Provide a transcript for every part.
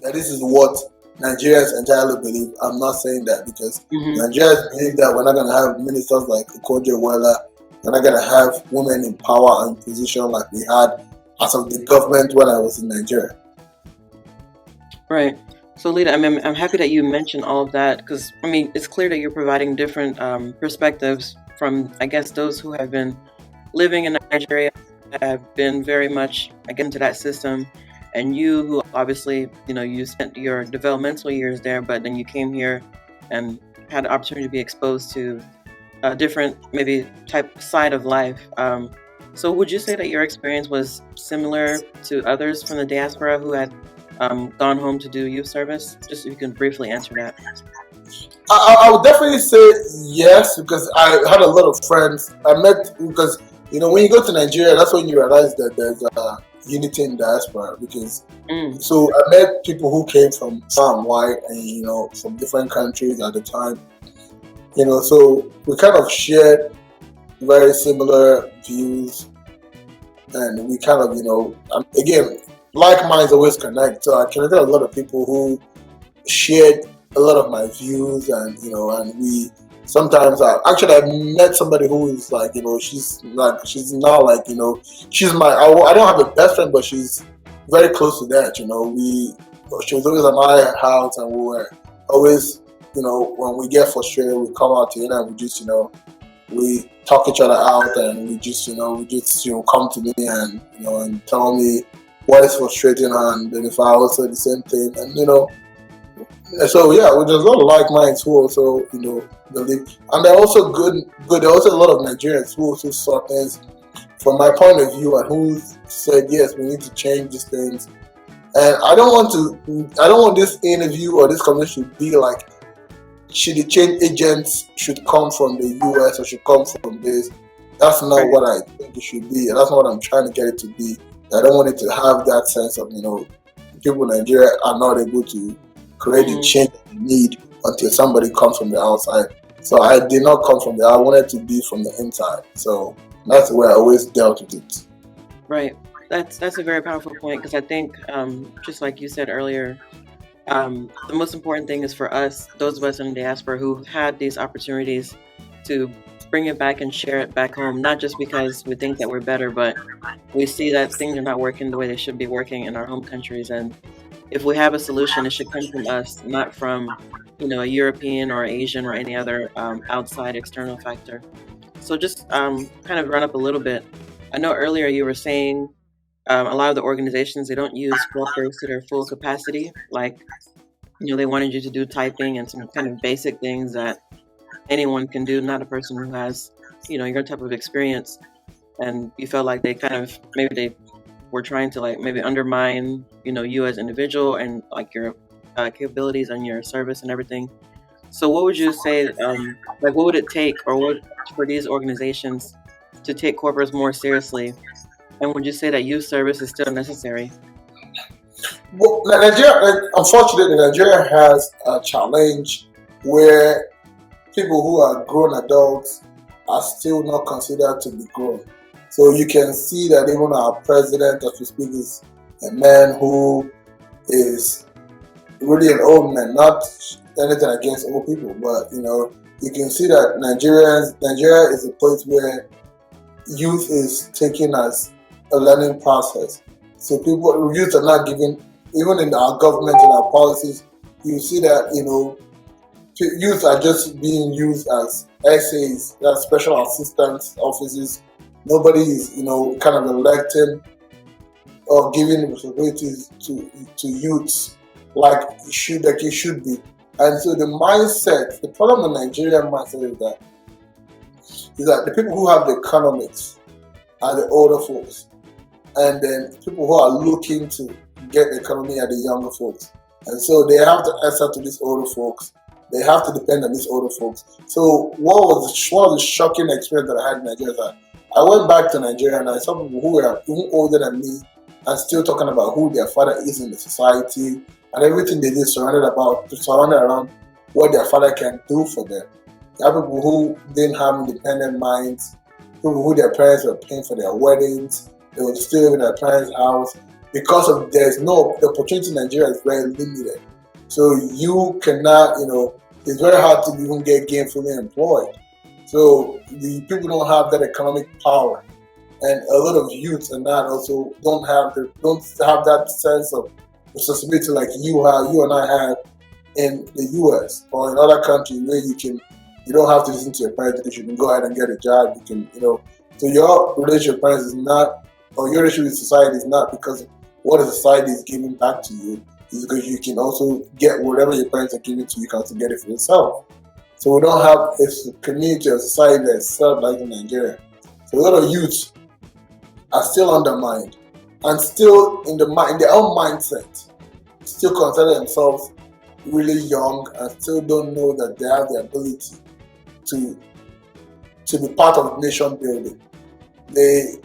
that this is what Nigerians entirely believe. I'm not saying that because Mm-hmm. Nigerians believe that we're not going to have ministers like Okonjo Iweala. We're not going to have women in power and position like we had as of the government when I was in Nigeria. Right. So, Leeda, I'm happy that you mentioned all of that because, I mean, it's clear that you're providing different perspectives from, I guess, those who have been living in Nigeria, have been very much again to that system, and you who obviously, you spent your developmental years there, but then you came here and had the opportunity to be exposed to a different, maybe type side of life. So, would you say that your experience was similar to others from the diaspora who had gone home to do youth service? Just if you can briefly answer that. I would definitely say yes because I had a lot of friends. I met because when you go to Nigeria, that's when you realize that there's a unity in diaspora. Because so I met people who came from far and wide and from different countries at the time. So we kind of shared very similar views, and we kind of again, like minds always connect. So I connected a lot of people who shared a lot of my views, and and we sometimes I met somebody who is like she's now like she's I don't have a best friend, but she's very close to that. She was always at my house, and we were always when we get frustrated, we come out here and we just we talk each other out, and we just come to me and and tell me what is frustrating her, and then if I also the same thing, and so yeah, there's a lot of like minds who also believe, and they're also good. There are also a lot of Nigerians who also saw things from my point of view and who said yes, we need to change these things. And I don't want this interview or this conversation to be like should the change agents should come from the US or should come from this. That's not what I think it should be, and that's not what I'm trying to get it to be. I don't want it to have that sense of people in Nigeria are not able to create the change they need until somebody comes from the outside. So I did not come from there. I wanted to be from the inside. So that's the way I always dealt with it. Right. That's a very powerful point because I think, just like you said earlier, the most important thing is for us, those of us in the diaspora who've had these opportunities to bring it back and share it back home, not just because we think that we're better, but we see that things are not working the way they should be working in our home countries. And if we have a solution, it should come from us, not from a European or Asian or any other outside external factor. So just kind of run up a little bit. I know earlier you were saying a lot of the organizations, they don't use corpers to their full capacity. Like, they wanted you to do typing and some kind of basic things that anyone can do, not a person who has, your type of experience. And you felt like they kind of, maybe they were trying to like maybe undermine, you as an individual and like your capabilities and your service and everything. So what would you say, like what would it take for these organizations to take corpers more seriously? And would you say that youth service is still necessary? Well, Nigeria, unfortunately, Nigeria has a challenge where people who are grown adults are still not considered to be grown. So you can see that even our president, as we speak, is a man who is really an old man. Not anything against old people, but you can see that Nigeria is a place where youth is taken as a learning process. So youth are not given, even in our government and our policies, you see that youth are just being used as SAs, as special assistance offices. Nobody is, kind of electing or giving responsibilities to youths like it should be. And so the mindset, the problem with Nigerian mindset is that the people who have the economics are the older folks, and then people who are looking to get the economy are the younger folks. And so they have to answer to these older folks. They have to depend on these older folks. So one of the shocking experience that I had in Nigeria is that I went back to Nigeria and I saw people who were even older than me and still talking about who their father is in the society and everything they did surrounded around what their father can do for them. There are people who didn't have independent minds, people who their parents were paying for their weddings, they were still in their parents' house, because of the opportunity in Nigeria is very limited. So you cannot, it's very hard to even get gainfully employed. So the people don't have that economic power, and a lot of youth and that also don't have that sense of responsibility like you and I have in the U.S. or in other countries where you don't have to listen to your parents because you can go ahead and get a job. You can, so your relationship with parents is not, or your relationship with society is not because of what the society is giving back to you. It's because you can also get whatever your parents are giving to you, you can also get it for yourself. So we don't have a community or society that's served like in Nigeria. So a lot of youth are still undermined and still in their own mindset, still consider themselves really young and still don't know that they have the ability to be part of nation building. They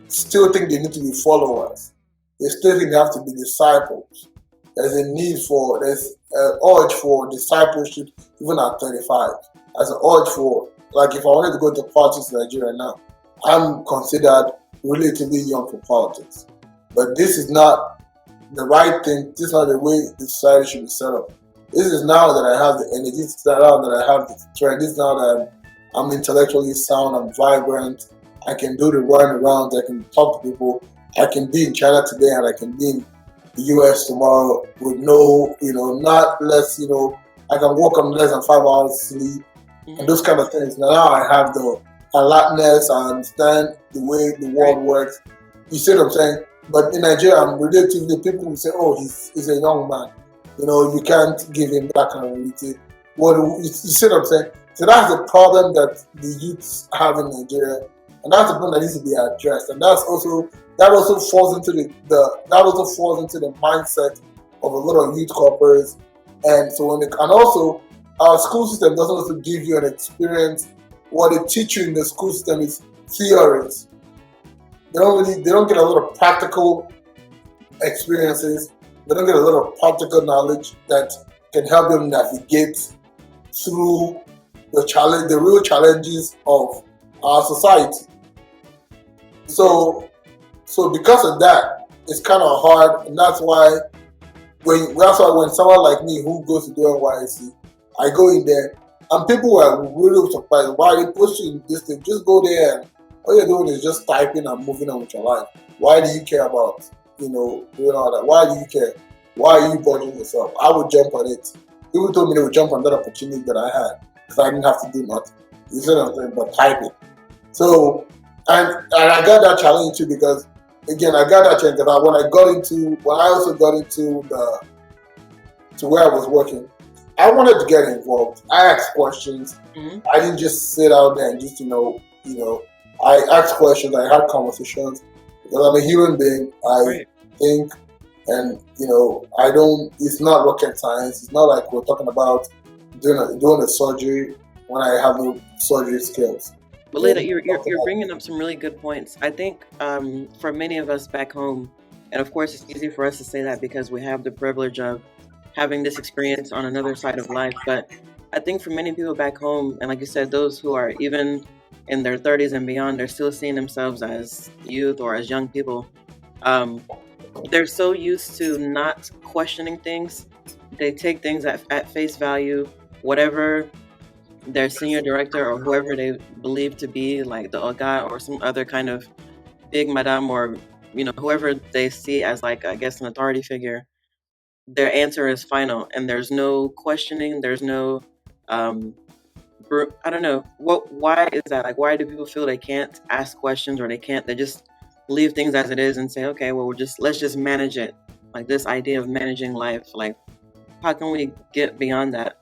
still think they need to be followers. They still think they have to be disciples. There's an urge for discipleship even at 35. There's an urge for, like if I wanted to go to politics in Nigeria now, I'm considered relatively young for politics. But this is not the right thing. This is not the way the society should be set up. This is now that I have the energy. This is now that I have the strength. This is now that I'm intellectually sound. I'm vibrant. I can do the run around. I can talk to people. I can be in China today and I can be in the US tomorrow with not less, I can work on less than 5 hours sleep and those kind of things. Now I have the alertness. I understand the way the world works. You see what I'm saying? But in Nigeria, I'm relatively, people will say, oh, he's a young man. You can't give him that kind of reality. You see what I'm saying? So that's the problem that the youths have in Nigeria. And that's the problem that needs to be addressed. And that also falls into the mindset of a lot of youth corpers. And so and also our school system doesn't also give you an experience. What they teach you in the school system is theories. They don't get a lot of practical experiences. They don't get a lot of practical knowledge that can help them navigate through the real challenges of our society. So because of that, it's kind of hard, and that's why when someone like me who goes to do NYSC, I go in there, and people were really surprised. Why they push you in this thing? Just go there, and all you're doing is just typing and moving on with your life. Why do you care about doing all that? Why do you care? Why are you bothering yourself? I would jump on it. People told me they would jump on that opportunity that I had because I didn't have to do nothing. You see what I'm saying? But typing. So, and I got that challenge too because, again, I got that challenge because when I also got into to where I was working, I wanted to get involved. I asked questions. Mm-hmm. I didn't just sit out there and just, I asked questions. I had conversations because I'm a human being. I think, and it's not rocket science. It's not like we're talking about doing a surgery when I have no surgery skills. But Leeda, you're bringing up some really good points. I think for many of us back home, and of course it's easy for us to say that because we have the privilege of having this experience on another side of life. But I think for many people back home, and like you said, those who are even in their 30s and beyond, they're still seeing themselves as youth or as young people. They're so used to not questioning things. They take things at face value, whatever their senior director or whoever they believe to be, like the Oga or some other kind of big madam or, whoever they see as like, I guess, an authority figure, their answer is final and there's no questioning. There's no, I don't know. Why is that? Like, why do people feel they can't ask questions or they just leave things as it is and say, okay, well, let's just manage it. Like this idea of managing life, like how can we get beyond that?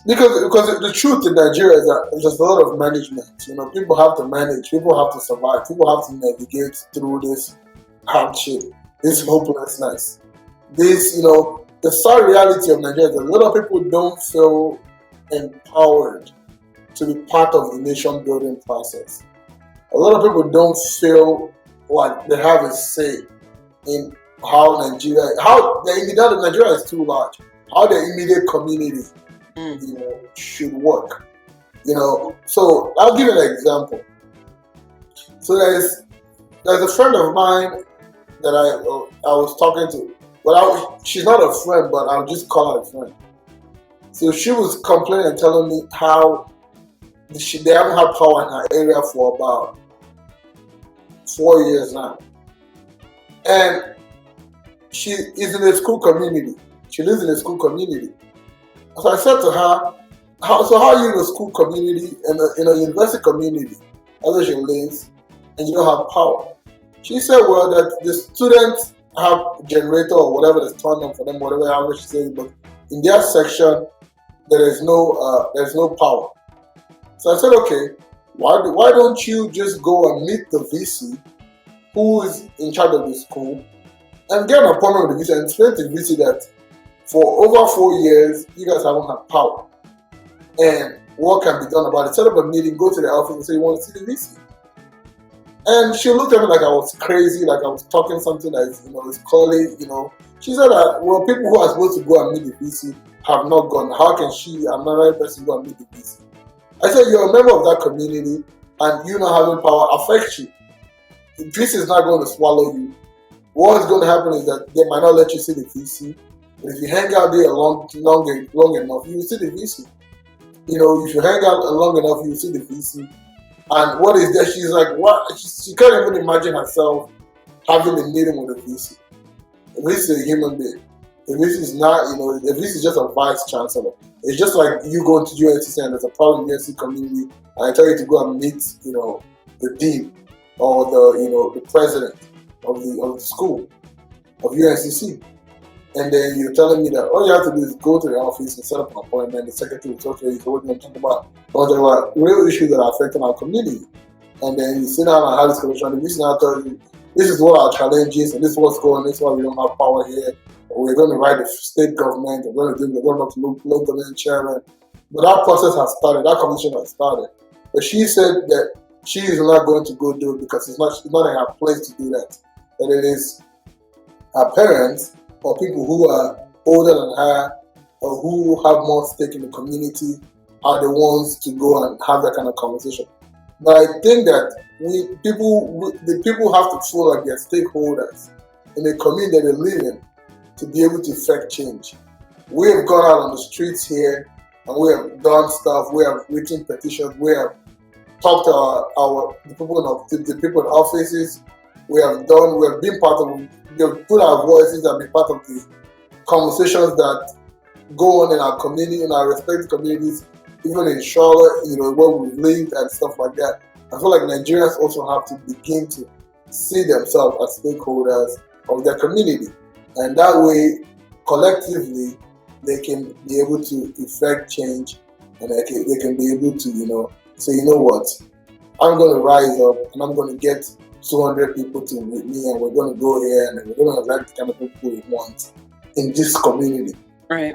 Because the truth in Nigeria is that there's a lot of management. People have to manage, people have to survive, people have to navigate through this hardship, this hopelessness. This, the sad reality of Nigeria is that a lot of people don't feel empowered to be part of the nation building process. A lot of people don't feel like they have a say in how Nigeria is too large, how the immediate community should work. So I'll give you an example. So there's a friend of mine that I was talking to. Well, she's not a friend, but I'll just call her a friend. So she was complaining and telling me how they haven't had power in her area for about 4 years now, and she is in a school community. She lives in a school community. So I said to her, how are you in a school community and in a university community, as she lives, and you don't have power? She said, well, that the students have generator or whatever that's turned on for them, whatever however she says, but in their section there's no power. So I said, okay, why don't you just go and meet the VC who is in charge of the school and get an appointment with the VC and explain to the VC that for over 4 years you guys haven't had power and what can be done about it. Set up a meeting, go to the office and say you want to see the VC. And she looked at me like I was crazy, like I was talking something that is clearly, She said that, well, people who are supposed to go and meet the VC have not gone. How can she, another person, go and meet the VC? I said, you're a member of that community and you not having power affects you. The VC is not going to swallow you. What's going to happen is that they might not let you see the VC. But if you hang out there long enough, you will see the VC. If you hang out long enough, you will see the VC. And what is that? She's like, what? She can't even imagine herself having a meeting with a VC. A VC is a human being. A VC is not, a VC is just a vice chancellor. It's just like you going to UNCC and there's a problem in the UNCC community, and I tell you to go and meet, the dean or the president of the school of UNCC. And then you're telling me that all you have to do is go to the office and set up an appointment. The secretary will talk to you. So what do you talk about? We're talking about real issues that are affecting our community. And then you sit down and have this conversation. This now tells you, this is what our challenge is, and this is what's going on. This is why we don't have power here. We're going to write the state government. We're going to local government chairman. But that process has started. That conversation has started. But she said that she is not going to go do it because it's not in her place to do that. That it is her parents or people who are older than her or who have more stake in the community are the ones to go and have that kind of conversation. But I think that the people have to feel like they're stakeholders in the community that they live in to be able to effect change. We have gone out on the streets here and we have done stuff. We have written petitions. We have talked to the people in offices. We have been part of. We have put our voices and been part of the conversations that go on in our community, in our respective communities, even in Charlotte, where we've lived and stuff like that. I feel like Nigerians also have to begin to see themselves as stakeholders of their community. And that way, collectively, they can be able to effect change and they can be able to, say, you know what, I'm going to rise up and I'm going to get 200 people to with me and we're going to go here and we're going to elect the kind of people we want in this community. Right.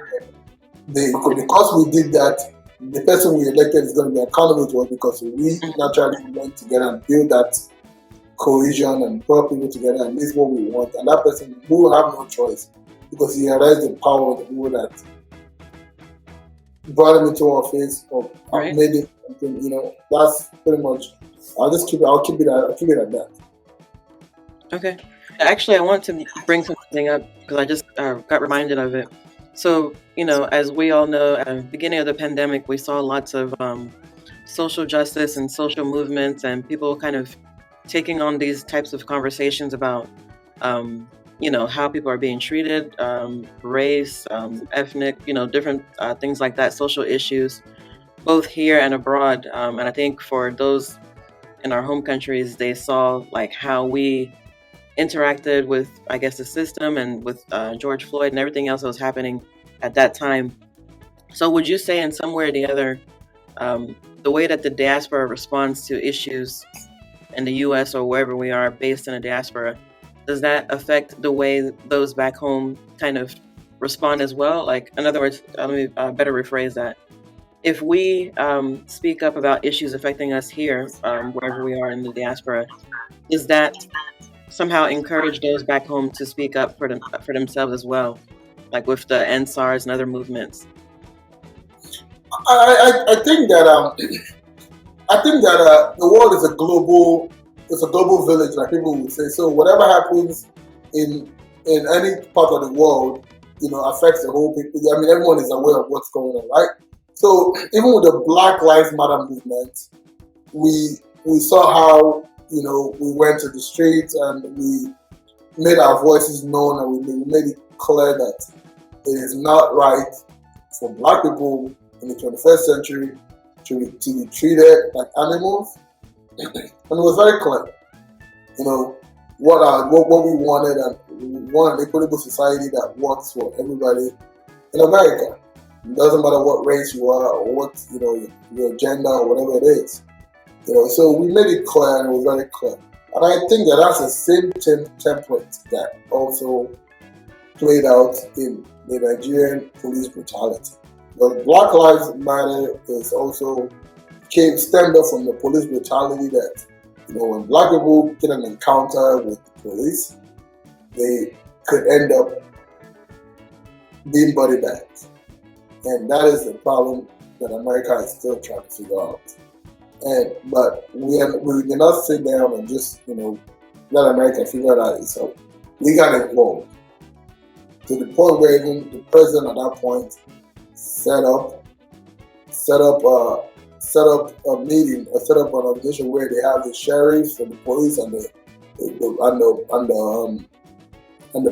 Because we did that, the person we elected is going to be accountable to us because we naturally went together and build that cohesion and brought people together and this is what we want. And that person will have no choice because he has the power of the people that brought him into office or made it something, that's pretty much. I'll keep it at that. Okay. Actually, I want to bring something up because I just got reminded of it. So, as we all know, at the beginning of the pandemic, we saw lots of social justice and social movements and people kind of taking on these types of conversations about, how people are being treated, race, ethnic, different things like that, social issues, both here and abroad. And I think for those in our home countries, they saw like how we interacted with, I guess, the system and with George Floyd and everything else that was happening at that time. So would you say in some way or the other, the way that the diaspora responds to issues in the U.S. or wherever we are based in the diaspora, does that affect the way those back home kind of respond as well? Like, in other words, let me better rephrase that. If we speak up about issues affecting us here, wherever we are in the diaspora, does that somehow encourage those back home to speak up for themselves as well, like with the NSARS and other movements? I think that the world is a global village, like people would say. So whatever happens in any part of the world, affects the whole people. I mean, everyone is aware of what's going on, right? So even with the Black Lives Matter movement, we saw how we went to the streets and we made our voices known, and we made it clear that it is not right for Black people in the 21st century to be treated like animals. And it was very clear, what we wanted, and we want an equitable society that works for everybody in America. It doesn't matter what race you are or what your gender or whatever it is. So we made it clear, and it was very clear. And I think that that's the same template that also played out in the Nigerian police brutality. But Black Lives Matter is also stemmed up from the police brutality that, when Black people get an encounter with the police, they could end up being body bags. And that is the problem that America is still trying to figure out. But we cannot sit down and just, let America figure it out itself. We got involved to the point where even the president at that point set up a meeting, set up an organization where they have the sheriffs and the police and the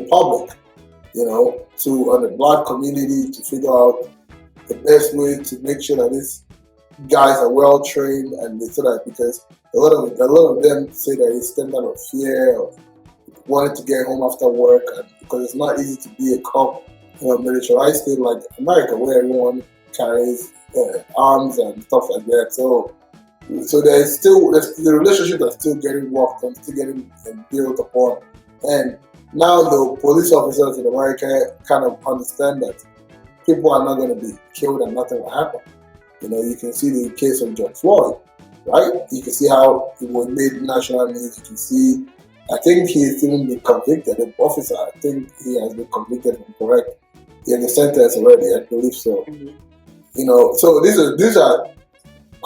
public, and the Black community to figure out the best way to make sure that these guys are well trained, and they say that because a lot of them say that it's stemmed out of fear of wanting to get home after work, and because it's not easy to be a cop in a militarized state like America, where everyone carries arms and stuff like that. So there's the relationships are still getting worked on, still getting built upon, and now the police officers in America kind of understand that people are not going to be killed and nothing will happen. You can see the case of George Floyd, right? You can see how it was made national news. You can see, I think he's even been convicted. The officer, I think he has been convicted and correct in the sentence already. I believe so. Mm-hmm. So these are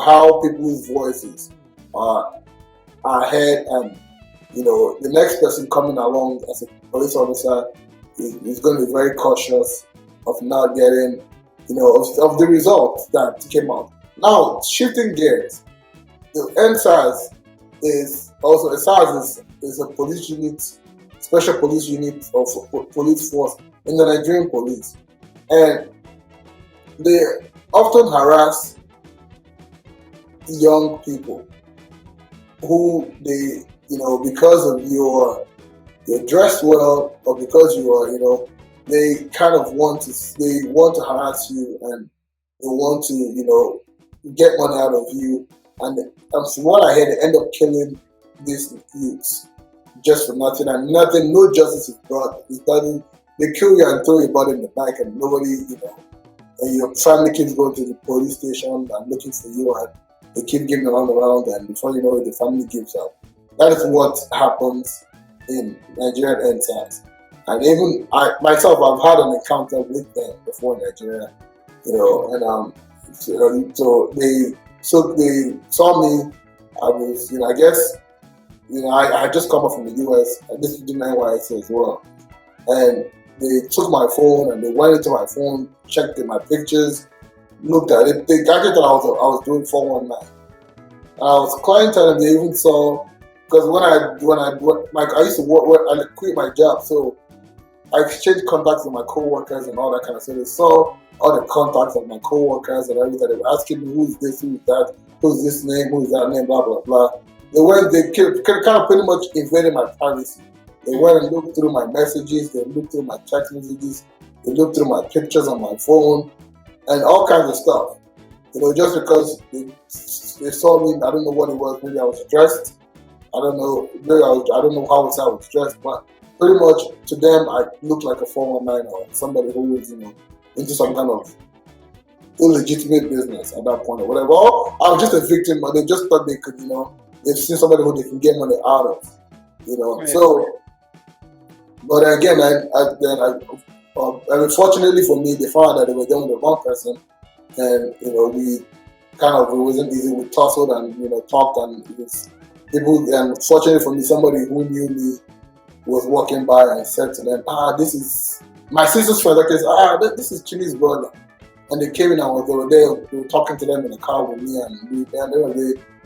how people's voices are heard, and the next person coming along as a police officer is going to be very cautious of not getting, of the results that came out. Now, shifting gears, the NSAS is also, SARS is a police unit, special police unit of police force in the Nigerian police. And they often harass young people who they, because of you're dressed well, or because you are, they kind of want to harass you, and they want to, get money out of you. And from what I hear, they end up killing these youths just for nothing, and no justice is brought. They kill you and throw your body in the back, and nobody, and your family keeps going to the police station and looking for you, and they keep giving around, and before you know it, the family gives up. That is what happens in Nigerian NSAS. And even myself, I've had an encounter with them before in Nigeria, and so they saw me. I was, I guess, I just come up from the US. I just did my NYC as well, and they took my phone and they went into my phone, checked in my pictures, looked at it. They actually thought I was doing 419. I was clientele, and they even saw, because when I used to work, I quit my job, so I exchanged contacts with my co-workers and all that kind of stuff. They saw all the contacts of my co-workers and everything. They were asking me, who's this, who's that, who's this name, who's that name, blah, blah, blah. They kind of pretty much invaded my privacy. They went and looked through my messages, they looked through my text messages, they looked through my pictures on my phone, and all kinds of stuff. Just because they saw me, I don't know what it was. Maybe I was dressed. I don't know. I don't know how I was dressed, but pretty much to them, I looked like a 419 or somebody who was, into some kind of illegitimate business at that point or whatever. Or I was just a victim, but they just thought they could, they've seen somebody who they can get money out of, Right. So, but again, unfortunately for me, they found out that they were dealing with the wrong person, and it wasn't easy. We tussled and talked, and it was people. And fortunately for me, somebody who knew me was walking by and said to them, this is my sister's friend. This is Chili's brother. And they came in and they were there. We were talking to them in the car with me, and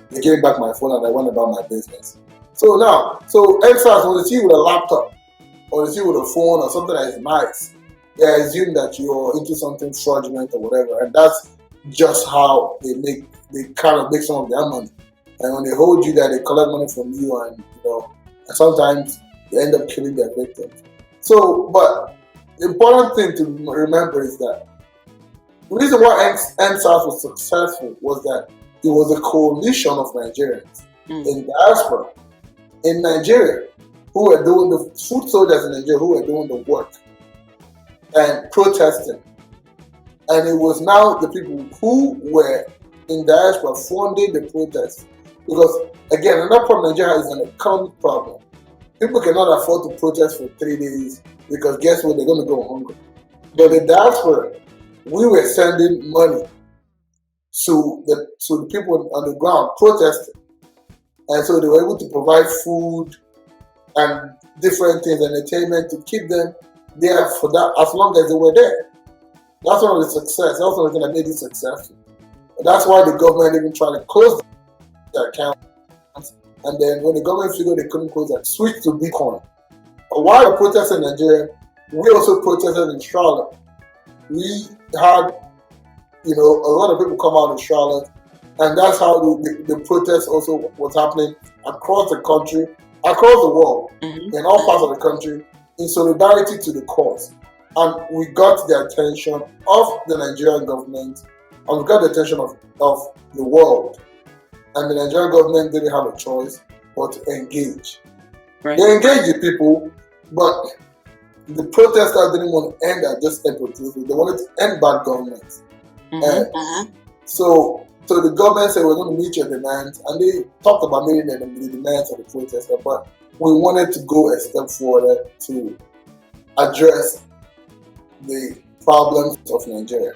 they gave back my phone, and I went about my business. So now, NSAS, when they see you with a laptop, or they see you with a phone or something that is nice, they assume that you're into something fraudulent or whatever, and that's just how they kind of make some of their money. And when they hold you there, they collect money from you, and and sometimes they end up killing their victims. So, but the important thing to remember is that the reason why NSAS was successful was that it was a coalition of Nigerians in diaspora in Nigeria who were doing the food soldiers in Nigeria who were doing the work and protesting. And it was now the people who were in diaspora funding the protests. Because, again, another problem in Nigeria is an economic problem. People cannot afford to protest for 3 days because guess what? They're going to go hungry. But in diaspora, we were sending money to the people on the ground protesting. And so they were able to provide food and different things, entertainment, to keep them there for that as long as they were there. That's one of the success. That's one of the things that made it successful. And that's why the government even tried to close their accounts. And then when the government figured they couldn't close that, switched to Bitcoin. And while we protested in Nigeria, we also protested in Charlotte. We had, a lot of people come out in Charlotte, and that's how the protest also was happening across the country, across the world, in all parts of the country, in solidarity to the cause. And we got the attention of the Nigerian government, and we got the attention of the world. And the Nigerian government didn't have a choice but to engage. Right. They engaged the people, but the protesters didn't want to end at just end protesters. They wanted to end bad government. So the government said, we're going to meet your demands, and they talked about meeting the demands of the protesters, but we wanted to go a step further to address the problems of Nigeria.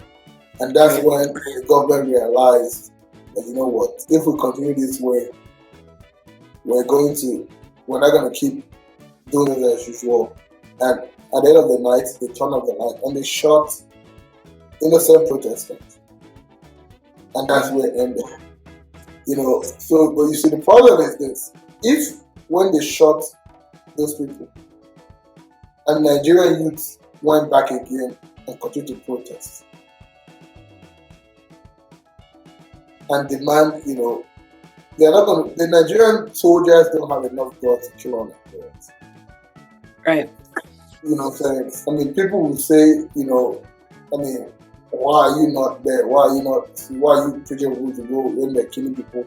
And that's when the government realized that, you know what, if we continue this way, we're not going to keep doing it as usual. And at the end of the night, they turned off the light and they shot innocent protesters. And that's where it ended. But you see, the problem is this. If when they shot those people and Nigerian youths went back again and continued to protest and demand, they're not going to, the Nigerian soldiers don't have enough guns to kill all Nigerians. Right. You know what I'm saying? I mean, people will say, why are you not there? Why are you preaching people to go when they're killing people?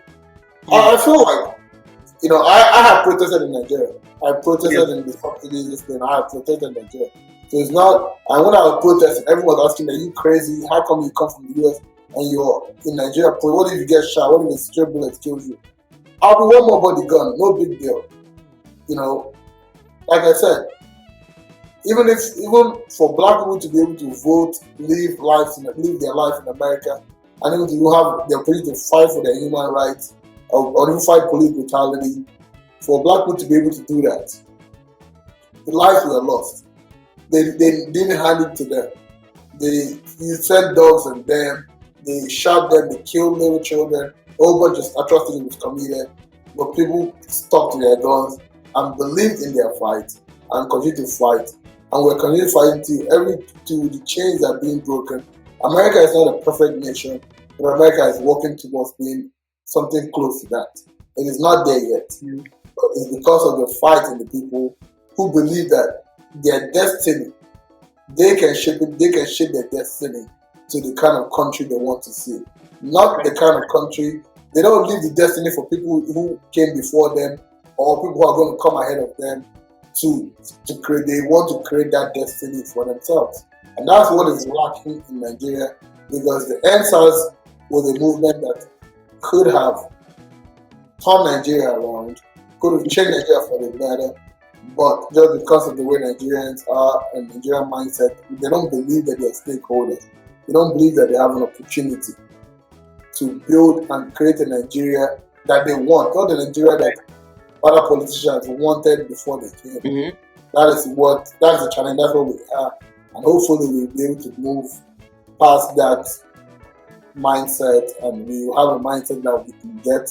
I feel like, I have protested in Nigeria. I protested in the subsidies thing. I have protested in Nigeria. So it's not, and when I was protesting, everyone was asking, are you crazy? How come you come from the US and you're in Nigeria? What if you get shot? What if a stray bullet kills you? I'll be one more body gun, no big deal. Like I said, even for black people to be able to vote, live their life in America, and even to have the opportunity to fight for their human rights, or even fight police brutality, for black people to be able to do that, the lives were lost. They didn't hand it to them. You sent dogs and them, they shot them, they killed little children, a whole bunch of atrocities was committed, but people stuck to their guns and believed in their fight and continued to fight. And we're continuing fighting till the chains are being broken. America is not a perfect nation, but America is working towards being something close to that. It is not there yet. But it's because of the fight in the people who believe that their destiny, they can shape their destiny to the kind of country they want to see. Not the kind of country, they don't leave the destiny for people who came before them or people who are going to come ahead of them to create. They want to create that destiny for themselves. And that's what is lacking in Nigeria, because the NSAS was a movement that could have turned Nigeria around, could have changed Nigeria for the better, but just because of the way Nigerians are and Nigerian mindset, they don't believe that they're stakeholders. They don't believe that they have an opportunity to build and create a Nigeria that they want, not the Nigeria that other politicians wanted before they came. That's the challenge. That's what we have, and hopefully we'll be able to move past that mindset, and we will have a mindset that we can get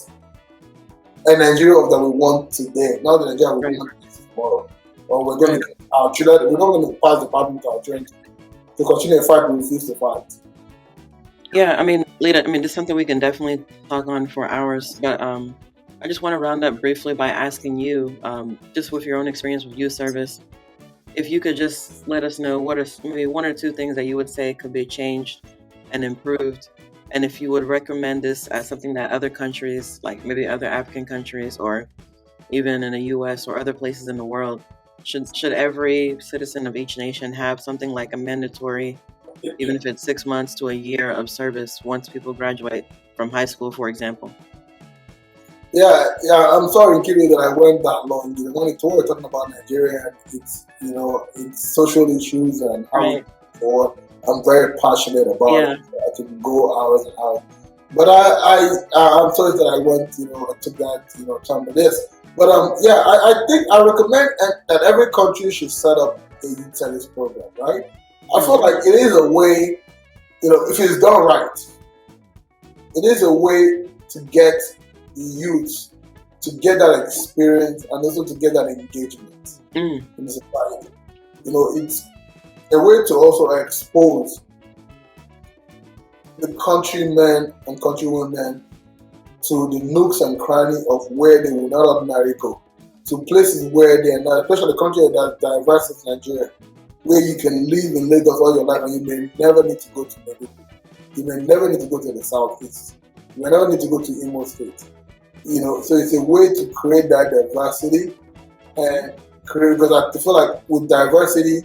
a Nigeria that we want today, not the Nigeria we want tomorrow. Or we're going to our children. We're not going to pass the pattern to our children to continue to fight. We refuse to fight. Yeah, I mean, Leeda, this is something we can definitely talk on for hours, but I just want to round up briefly by asking you, just with your own experience with youth service, if you could just let us know what are maybe one or two things that you would say could be changed and improved, and if you would recommend this as something that other countries, like maybe other African countries or even in the US or other places in the world, should every citizen of each nation have something like a mandatory, even if it's 6 months to a year of service once people graduate from high school, for example? Yeah, I'm sorry, Kiri, that I went that long. When we're talking about Nigeria, it's it's social issues and how we forward. I'm very passionate about it. I can go hours and hours. But I'm sorry that I went, I took that, time for this. But I recommend that every country should set up a youth service program, right? I feel like it is a way, if it's done right, it is a way to get the youth to get that experience and also to get that engagement in the society. It's a way to also expose the countrymen and countrywomen to the nooks and crannies of where they will not ordinarily go, to places where they are not, especially the country that diverse as Nigeria, where you can live in Lagos all your life and you may never need to go to Maiduguri. You may never need to go to the southeast. You may never need to go to Imo State. So it's a way to create that diversity and create, because I feel like with diversity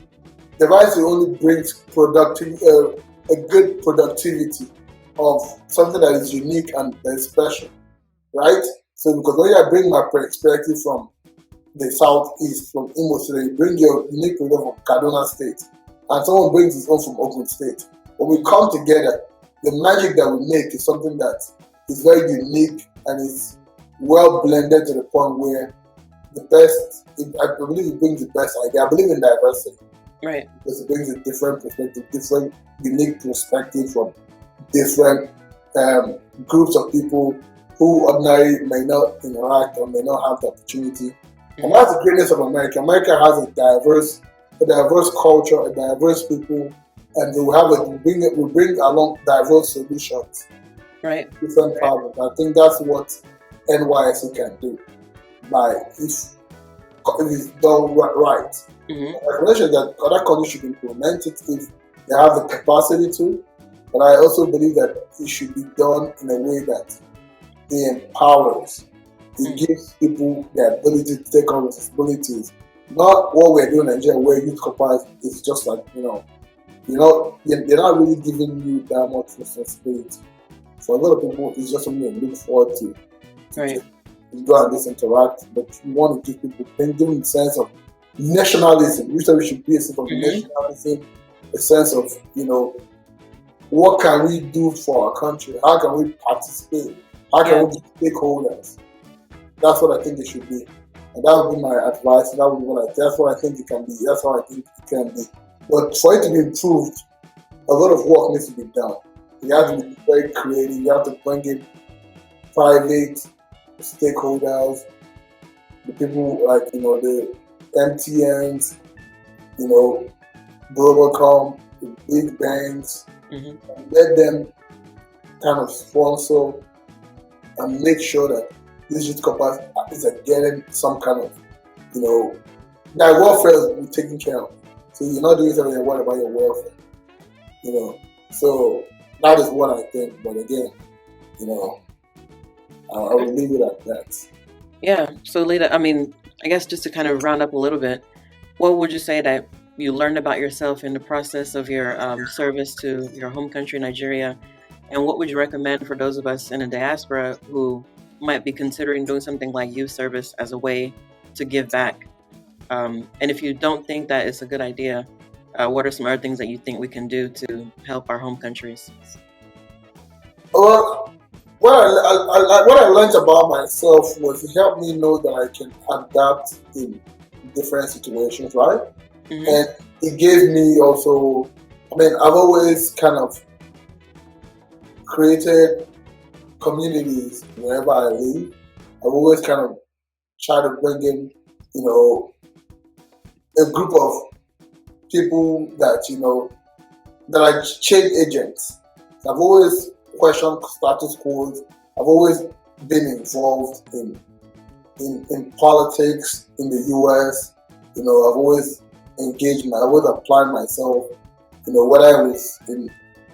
only brings productivity, a good productivity of something that is unique and that is special, right? So because when I bring my perspective from the southeast, from Imo State, you bring your unique perspective from Kaduna State, and someone brings his own from Ogun State. When we come together, the magic that we make is something that is very unique and is well blended to the point where I believe it brings the best idea. I believe in diversity. Right. Because it brings a different perspective, different unique perspective from different groups of people who ordinarily may not interact or may not have the opportunity. And that's the greatness of America. America has a diverse culture, a diverse people, and we bring along diverse solutions. Right. Different problems. I think that's what NYSC can do. Like if it's done right. I mentioned that other countries should implement it if they have the capacity to, but I also believe that it should be done in a way that it empowers. It gives people the ability to take on responsibilities. Not what we're doing in Nigeria, where youth corpers is just like, they're not really giving you that much responsibility. For a lot of people, it's just something they look forward to. Right. You go and just interact, but you want to give people, give them a sense of nationalism. Usually, should be a sense of nationalism, a sense of, what can we do for our country? How can we participate? How can we be stakeholders? That's what I think it should be. And that would be my advice. That would be that's what I think it can be. That's what I think it can be. But for it to be improved, a lot of work needs to be done. You have to be very creative. You have to bring in private stakeholders, the people like, the MTNs, Globalcom, the big banks, and let them kind of sponsor and make sure that these youth corpers is getting some kind of, their welfare is taken care of. So you're not doing something and what about your welfare? So that is what I think. But again, I will leave it at that. Yeah. So Leeda, I guess just to kind of round up a little bit, what would you say that you learned about yourself in the process of your service to your home country, Nigeria? And what would you recommend for those of us in the diaspora who might be considering doing something like youth service as a way to give back? And if you don't think that it's a good idea, what are some other things that you think we can do to help our home countries? Well, what I learned about myself was it helped me know that I can adapt in different situations, right? Mm-hmm. And it gave me also, I've always kind of created communities wherever I live. I've always kind of tried to bring in, a group of people that are change agents. So I've always questioned status quo. I've always been involved in politics in the US. I've always engaged, I've always applied myself, whether I was in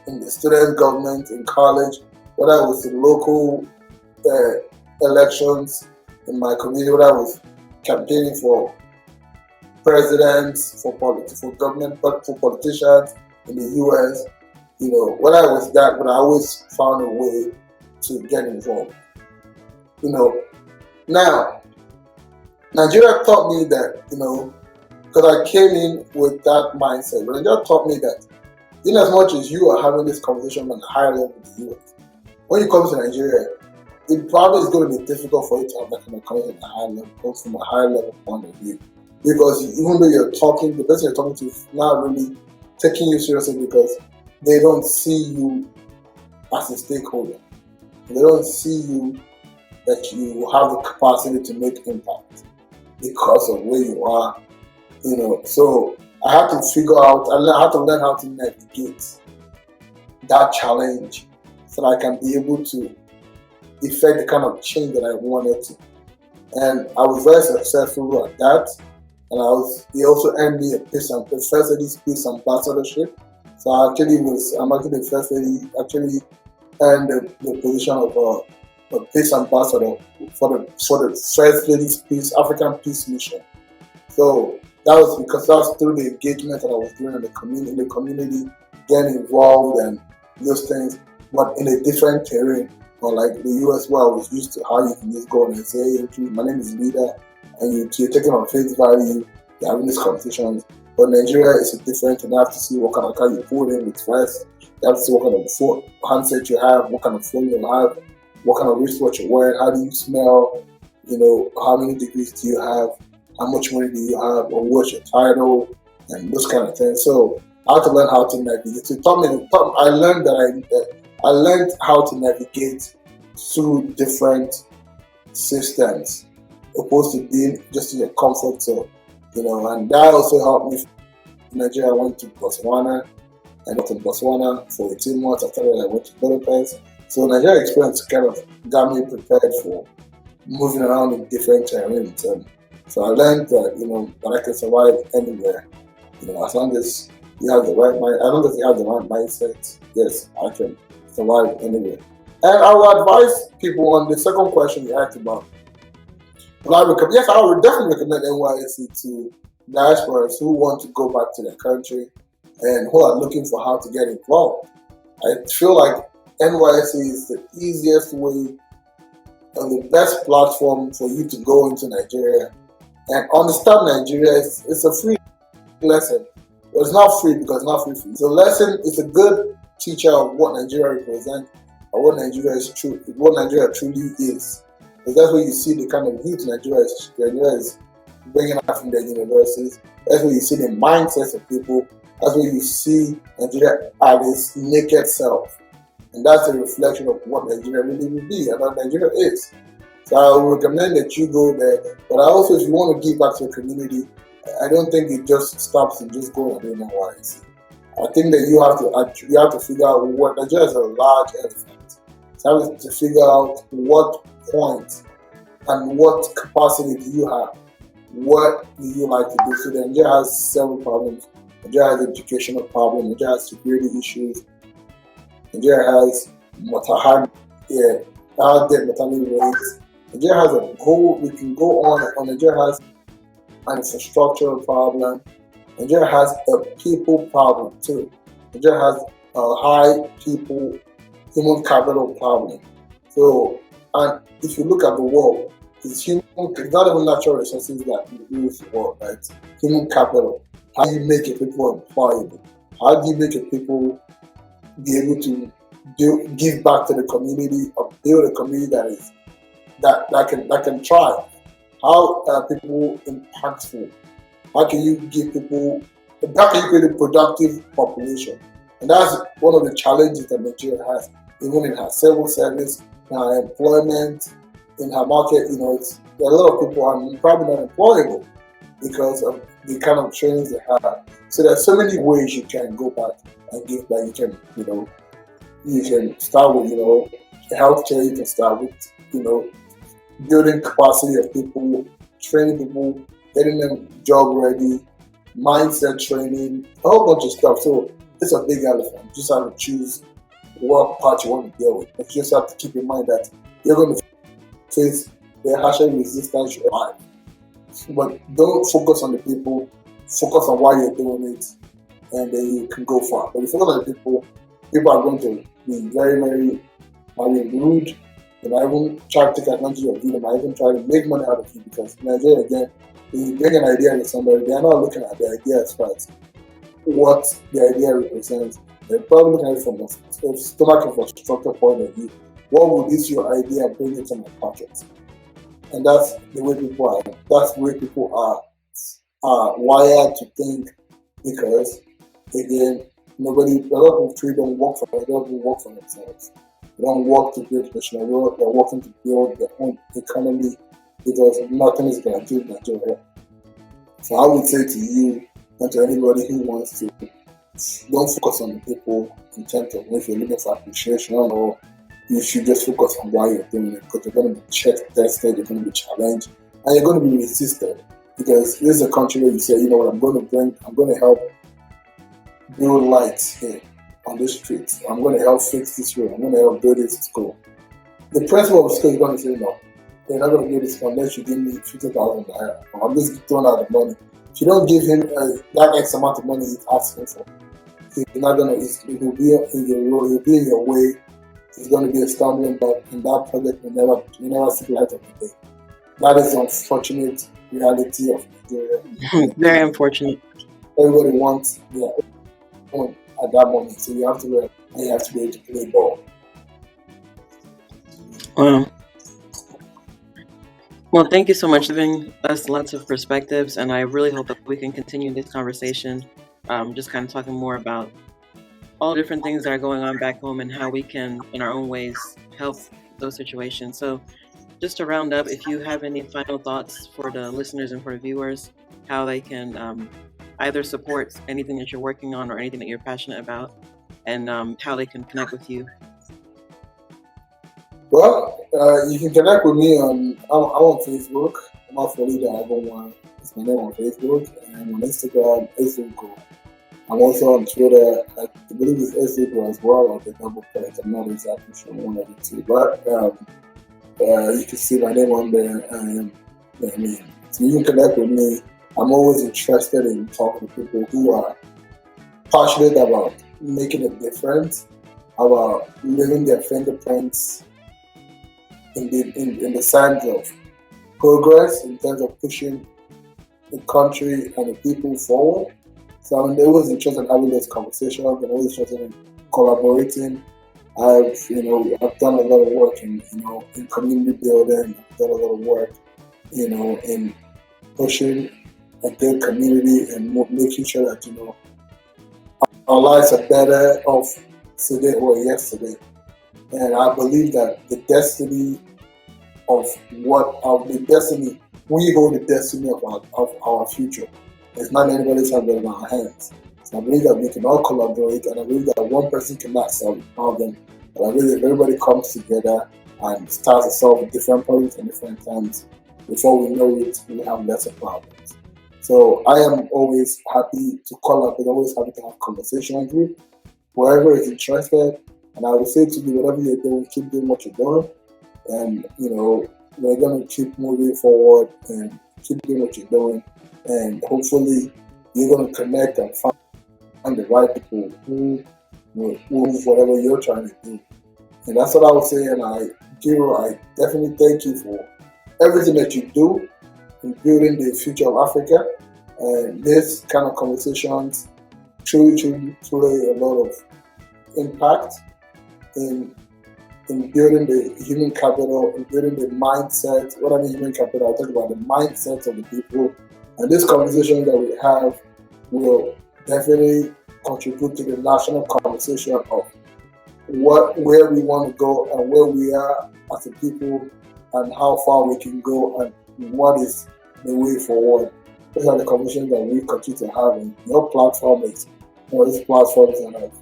the student government in college, whether I was in local elections in my community, whether I was campaigning for presidents, for government, but for politicians in the US, when I was that, but I always found a way to get involved. Now, Nigeria taught me that, because I came in with that mindset, but Nigeria taught me that in as much as you are having this conversation on a higher level in the US, when you come to Nigeria, it probably is going to be difficult for you to have that kind of conversation at a higher level, from a higher level point of view. Because even though you're talking, the person you're talking to is not really taking you seriously because they don't see you as a stakeholder. They don't see you that you have the capacity to make impact because of where you are, So I had to figure out, I had to learn how to navigate that challenge so that I can be able to effect the kind of change that I wanted to. And I was very successful at that. And he also earned me a First Lady's Peace Ambassadorship. So I'm actually the First Lady, actually earned the position of a Peace Ambassador for the First Lady's Peace, African Peace Mission. So that was through the engagement that I was doing in the community, getting involved and those things, but in a different terrain. Like the US, where I was used to how you can just go and say, hey, my name is Leeda, and you're taking on face value, you're having these conversations. But Nigeria is a different, and you have to see what kind of car you put in with first. You have to see what kind of handset you have, what kind of phone you have, what kind of wristwatch you're wearing, how do you smell, how many degrees do you have, how much money do you have, or what's your title, and those kind of things. So I had to learn how to navigate. So I learned how to navigate through different systems, opposed to being just in your comfort zone, and that also helped me. In Nigeria, I went to Botswana, and I went to Botswana for 18 months. After that, I went to Budapest. So Nigeria experience kind of got me prepared for moving around in different terrains. And so I learned that, that I can survive anywhere, as long as you have the right mind, as long as you have the right mindset, yes, I can survive anywhere. And I will advise people on the second question you asked about. I would definitely recommend NYSC to diasporas who want to go back to their country and who are looking for how to get involved. I feel like NYSC is the easiest way and the best platform for you to go into Nigeria and understand Nigeria. It's a free lesson. Well, it's not free because it's not free for you. It's a lesson. It's a good teacher of what Nigeria represents or what Nigeria truly is. Because that's where you see the kind of youth Nigeria is bringing out from their universities. That's where you see the mindsets of people. That's where you see Nigeria at its naked self. And that's a reflection of what Nigeria really will be and what Nigeria is. So I would recommend that you go there. But also, if you want to give back to your community, I don't think it just stops and just go and do NYSC. I think that you have to figure out what Nigeria is a large elephant. So you have to figure out what point and what capacity do you have. What do you like to do? So Nigeria has several problems. Nigeria has educational problems. Nigeria has security issues. Nigeria has high debt mortality rates. Nigeria has a whole, we can go on. Nigeria has an infrastructural problem. Nigeria has a people problem too. Nigeria has a high human capital problem. So, and if you look at the world, it's not even natural resources that rule the world, right? Human capital. How do you make a people employable? How do you make a people be able to give back to the community or build a community that can thrive? How are people impactful? How can you give people, how can you create a productive population? And that's one of the challenges that Nigeria has, even in her civil service, in her employment, in her market. A lot of people are probably not employable because of the kind of trainings they have. So there's so many ways you can go back and give back. You can start with, healthcare. You can start with, building capacity of people, training people, getting them job ready, mindset training, a whole bunch of stuff. So it's a big elephant. You just have to choose what part you want to deal with. But you just have to keep in mind that you're going to face the harsher resistance you have. But don't focus on the people, focus on why you're doing it, and then you can go far. But if you focus on the people are going to be very, very rude. They might even try to take advantage of you. They might even try to make money out of you, because Nigeria, again, if you bring an idea to somebody, they're not looking at the idea as far as what the idea represents. They're probably looking at it from a stomach infrastructure point of view. What would this your idea bring into my pocket? And that's the way people are. That's the way people are wired to think, because again, a lot of people don't work for them. They don't work for themselves. They don't work to build national wealth. They're working to build their own economy, because nothing is guaranteed in Nigeria. So I would say to you and to anybody who wants to, don't focus on the people in terms of if you're looking for appreciation, or you should just focus on why you're doing it, because you're going to be checked, tested, you're going to be challenged, and you're going to be resisted. Because this is a country where you say, you know what, I'm going to help build lights here on this street. I'm going to help fix this road. I'm going to help build this school. The principal of the school is going to say, no, you're not going to do this unless you give me 50,000 naira. I'm just throwing out the money. If you don't give him that X amount of money he's asking for, he's not going to, it will be in your road, it will be in your way. It's going to be a stumbling block, and that project will never see the light of the day. That is the unfortunate reality of Nigeria. Very unfortunate. Everybody wants their own at that moment, so you have to learn, and you have to be able to play ball. Well, thank you so much for giving us lots of perspectives, and I really hope that we can continue this conversation, just kind of talking more about all different things that are going on back home and how we can, in our own ways, help those situations. So just to round up, if you have any final thoughts for the listeners and for the viewers, how they can either support anything that you're working on or anything that you're passionate about, and how they can connect with you. Well, you can connect with me I'm on Facebook. Nwafor Leeda, everyone. It's my name on Facebook, and on Instagram, Instagram. I'm also on Twitter. I believe it's Instagram as well, or the double point. I'm not exactly sure one of the two, but you can see my name on there. So you can connect with me. I'm always interested in talking to people who are passionate about making a difference, about leaving their fingerprints in the signs of progress, in terms of pushing the country and the people forward. So I'm always interested in having those conversations. I'm always interested in collaborating. I've done a lot of work in community building. I've done a lot of work, in pushing a good community and making sure that our lives are better off today or yesterday. And I believe that the destiny we hold the destiny of our future. It's not anybody's hand but in our hands. So I believe that we can all collaborate, and I believe that one person cannot solve all of them. But I believe that everybody comes together and starts to solve different problems at different times. Before we know it, we have lesser problems. So I am always happy to collaborate, always happy to have conversations with whoever is interested. And I would say to you, whatever you're doing, keep doing what you're doing. And, we're going to keep moving forward and keep doing what you're doing. And hopefully you're going to connect and find the right people who will move whatever you're trying to do. And that's what I would say. And I definitely thank you for everything that you do in building the future of Africa. And this kind of conversations truly play a lot of impact in in building the human capital, in building the mindset. What I mean human capital, I talk about the mindset of the people. And this conversation that we have will definitely contribute to the national conversation of where we want to go and where we are as a people and how far we can go and what is the way forward. Those are the conversations that we continue to have, and your platform is one of these platforms that have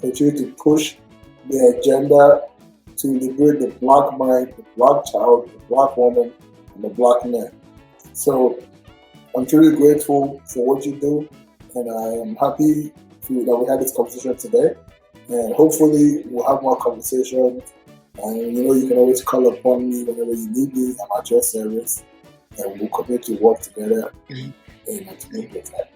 continued to push the agenda to liberate the black mind, the black child, the black woman, and the black man. So I'm truly grateful for what you do, and I am happy that we had this conversation today. And hopefully we'll have more conversations. And you can always call upon me whenever you need me. I'm at your service, and we'll continue to work together to make it happen.